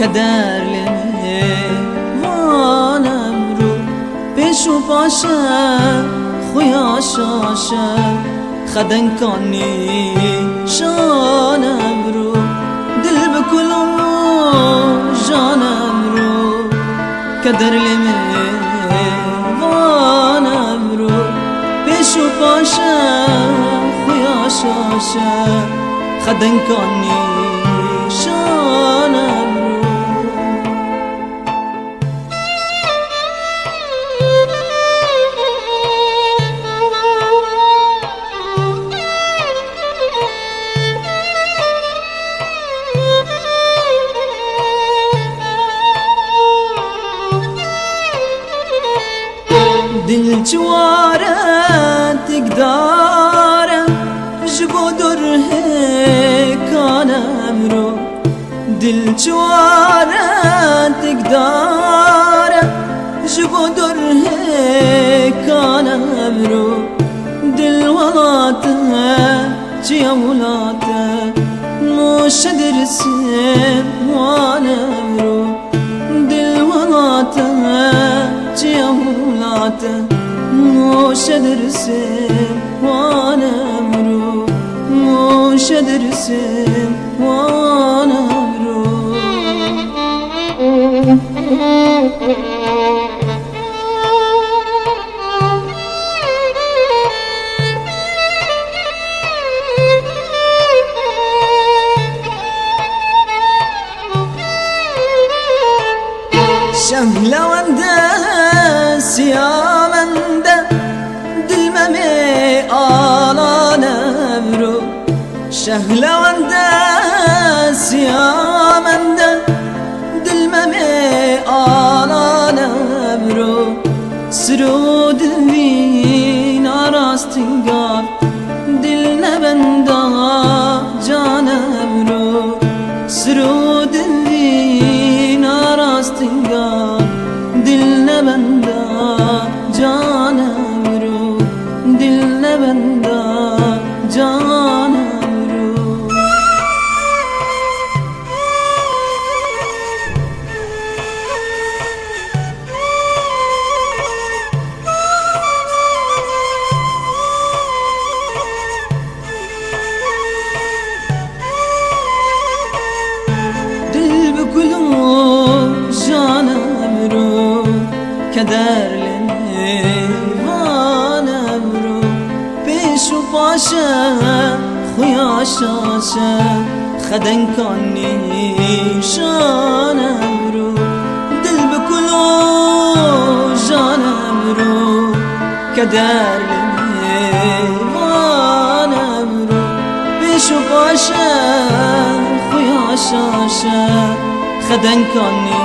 کدر وانم رو پیش و پاشه خویا شاشه خدن کانی شانم رو دل بکلو جانم رو کدر وانم رو پیش و پاشه خویا شاشه خدن کانی شانم رو دل جواره تقداره جبو دره کانم رو دل جواره تقداره جبو دره کانم رو دل ولاته جي ولاته موش درسم وانم رو دل ولاته جي ولاته موش درسم وانم رو موش درسم وانم رو شهلونده سیامنده دلممی آلانم رو شهلونده سیامنده دلممی آلانم رو سرود وین آراستنگار دل نبنده جانم رو سرود وین آراستنگار دل نبنده جانم رو دل نبنده جانم رو دل بگلو جانم رو کدر وانم رو پیش و پاشه خویا شاشه خدن کانی شانم رو دل بکلو جانم رو کدر وانم رو پیش و پاشه خویا شاشه خدن کانی